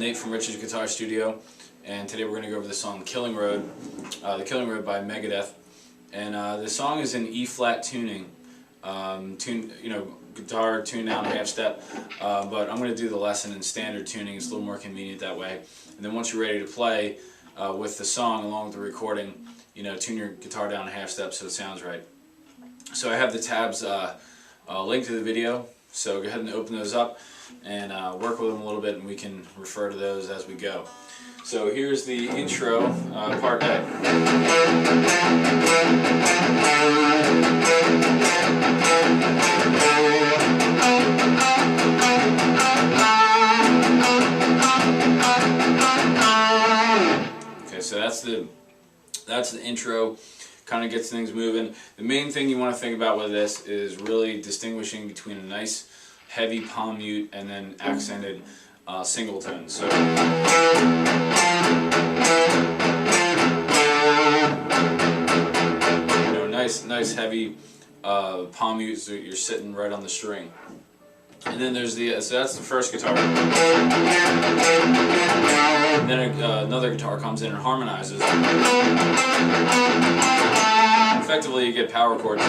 Nate from Richard's Guitar Studio, and today we're going to go over the song Killing Road, The Killing Road by Megadeth. And the song is in E-flat tuning, guitar tuned down a half step, but I'm going to do the lesson in standard tuning. It's a little more convenient that way. And then once you're ready to play with the song along with the recording, tune your guitar down a half step so it sounds right. So I have the tabs linked to the video, so go ahead and open those up and work with them a little bit, and we can refer to those as we go. So here's the intro, part A. Okay, so that's the intro. Kind of gets things moving. The main thing you want to think about with this is really distinguishing between a nice heavy palm mute and then accented singletons. So nice heavy palm mute, so you're sitting right on the string. And then there's so that's the first guitar. And then another guitar comes in and harmonizes. Effectively, you get power chords.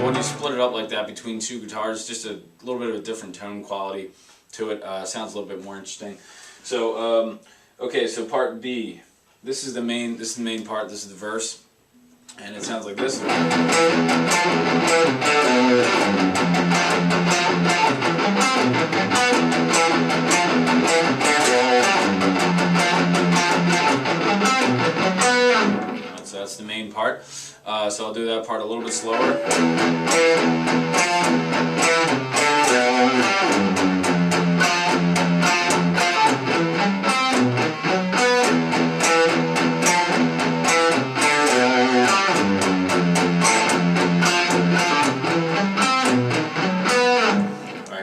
When you split it up like that between two guitars, just a little bit of a different tone quality to it. Sounds a little bit more interesting. So, okay, so part B. This is the main part. This is the verse. And it sounds like this. So that's the main part. So I'll do that part a little bit slower.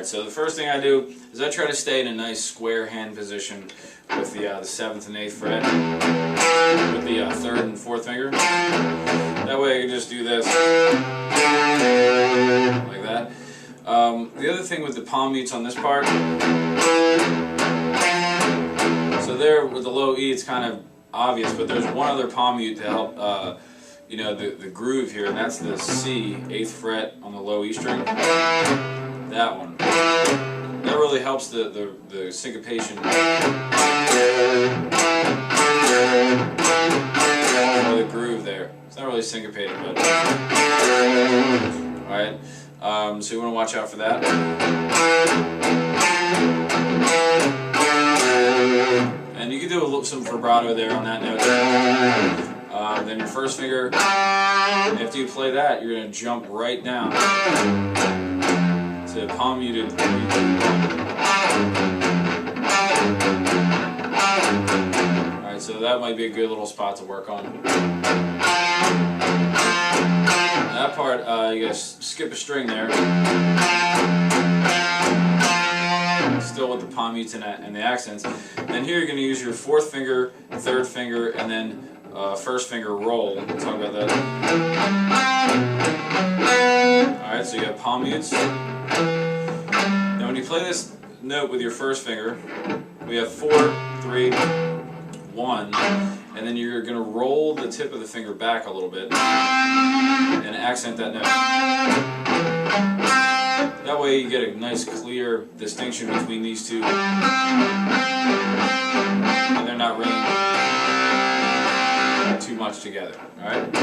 So the first thing I do is I try to stay in a nice square hand position with the 7th and 8th fret, with the 3rd and 4th finger. That way I can just do this, like that. The other thing with the palm mutes on this part, so there with the low E it's kind of obvious, but there's one other palm mute to help the groove here, and that's the C, 8th fret on the low E string. That one. That really helps the syncopation. Or the groove there. It's not really syncopated, but alright. So you want to watch out for that. And you can do some vibrato there on that note. Then your first finger, after you play that, you're going to jump right down. The palm muted. Alright, so that might be a good little spot to work on. That part, you gotta skip a string there. Still with the palm mutes and the accents. Then here you're going to use your 4th finger, 3rd finger, and then 1st finger roll. We'll talk about that. Alright, so you got palm mutes. Now when you play this note with your 1st finger, we have 4, 3, 1, and then you're going to roll the tip of the finger back a little bit and accent that note. That way you get a nice clear distinction between these two, and they're not ringing too much together. Alright,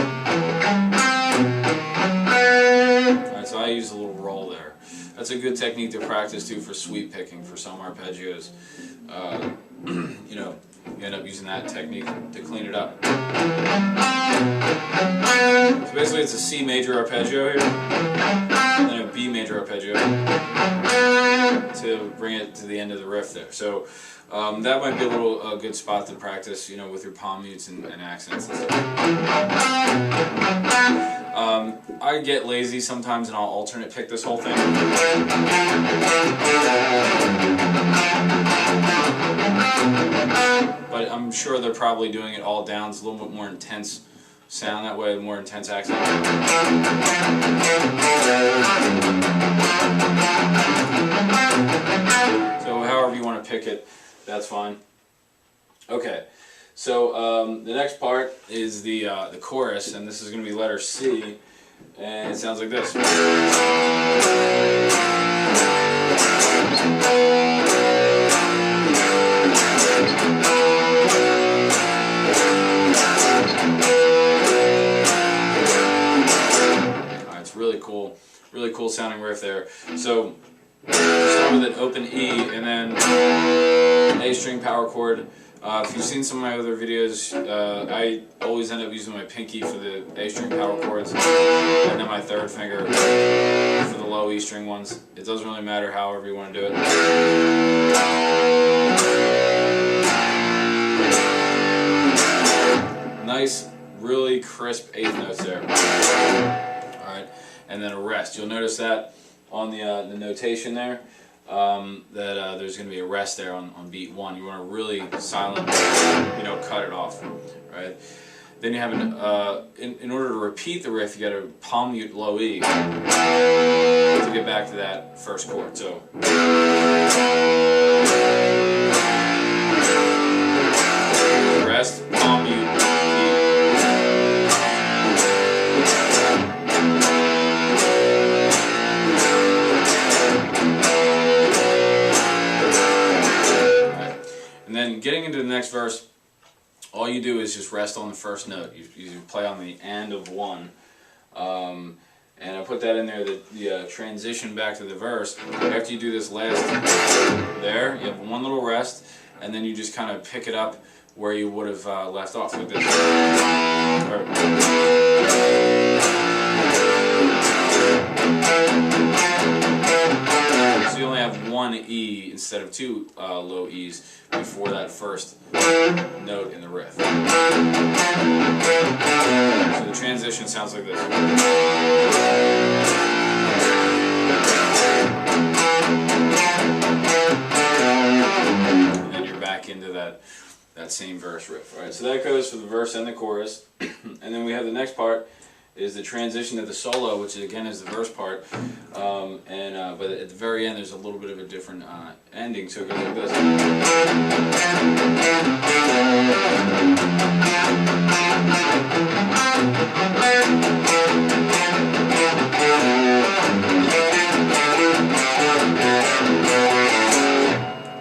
so I use a little roll there. That's a good technique to practice too for sweep picking for some arpeggios. You end up using that technique to clean it up. So basically it's a C major arpeggio here, and then a B major arpeggio to bring it to the end of the riff there. So that might be a good spot to practice, with your palm mutes and accents and stuff. I get lazy sometimes and I'll alternate pick this whole thing. But I'm sure they're probably doing it all down. It's a little bit more intense sound that way, more intense accent. So however you want to pick it, that's fine. Okay, so the next part is the chorus, and this is going to be letter C, and it sounds like this. It's really cool sounding riff there. So start with an open E and then an A string power chord. If you've seen some of my other videos, I always end up using my pinky for the A string power chords and then my third finger for the low E string ones. It doesn't really matter however you want to do it. Nice, really crisp eighth notes there. Alright, and then a rest. You'll notice that on the notation there, that there's going to be a rest there on beat 1. You want to really silent, cut it off, right? Then you have in order to repeat the riff, you got to palm mute low E to get back to that first chord. So rest, palm mute, and then getting into the next verse, all you do is just rest on the first note. You play on the and of 1. And I put that in there, the transition back to the verse. After you do this last there, you have one little rest, and then you just kind of pick it up where you would have left off with this. So you only have one E instead of two low E's before that first note in the riff. So the transition sounds like this. And then you're back into that same verse riff. All right, so that goes for the verse and the chorus. And then we have the next part is the transition to the solo, which again is the verse part, but at the very end there's a little bit of a different ending, so it goes like this.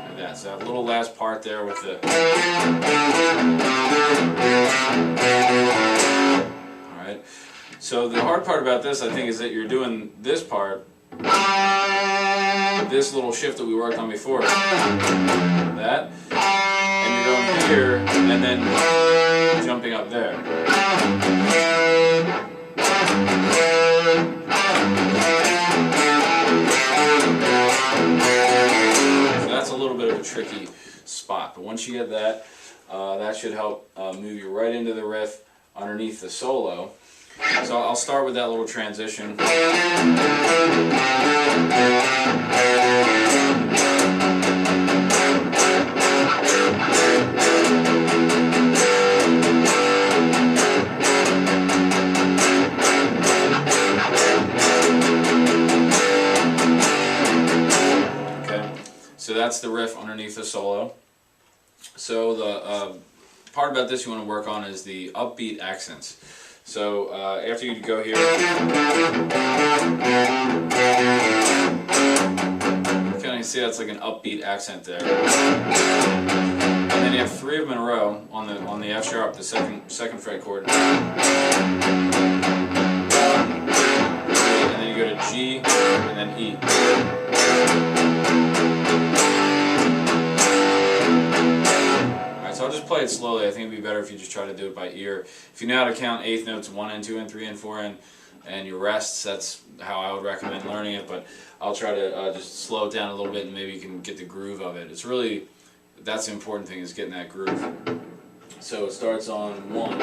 Like that. So that little last part there with the. All right. So the hard part about this, I think, is that you're doing this part, this little shift that we worked on before, that, and you're going here, and then jumping up there. So that's a little bit of a tricky spot, but once you get that, that should help move you right into the riff underneath the solo. So I'll start with that little transition. Okay, so that's the riff underneath the solo. So the part about this you want to work on is the upbeat accents. So after you go here, kind of see that's like an upbeat accent there, and then you have 3 of them in a row on the F sharp, the second fret chord, and then you go to G and then E. So I'll just play it slowly. I think it'd be better if you just try to do it by ear. If you know how to count eighth notes 1 and 2 and 3 and 4 and your rests, that's how I would recommend learning it. But I'll try to just slow it down a little bit, and maybe you can get the groove of it. It's really, that's the important thing, is getting that groove. So it starts on 1.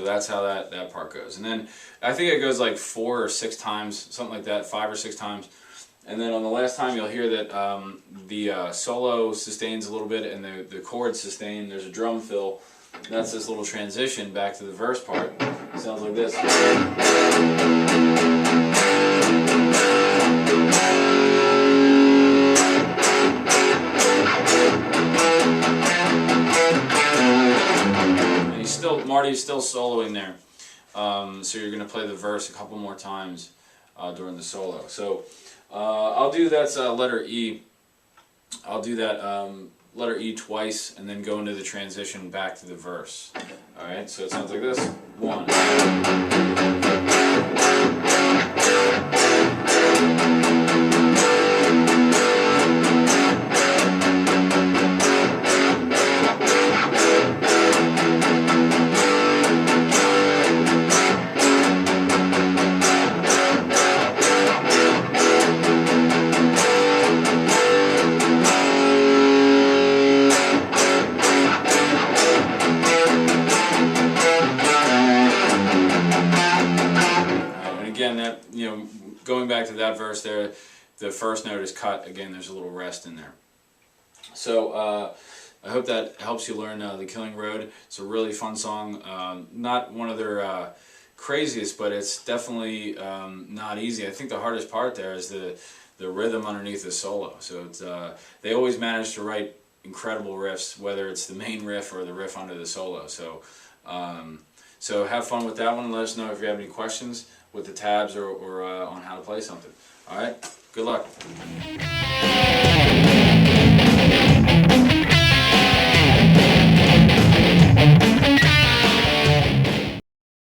That's how that part goes. And then I think it goes like 4 or 6 times, something like that, 5 or 6 times. And then on the last time you'll hear that the solo sustains a little bit and the chords sustain. There's a drum fill. That's this little transition back to the verse part. It sounds like this. And Marty's still soloing there. So you're going to play the verse a couple more times during the solo. So I'll do that's letter E. I'll do that letter E twice and then go into the transition back to the verse. Alright, so it sounds like this. 1. Going back to that verse there, the first note is cut. Again, there's a little rest in there. So I hope that helps you learn The Killing Road. It's a really fun song. Not one of their craziest, but it's definitely not easy. I think the hardest part there is the rhythm underneath the solo. So it's, they always manage to write incredible riffs, whether it's the main riff or the riff under the solo. So so have fun with that one. Let us know if you have any questions with the tabs or on how to play something. Alright, good luck.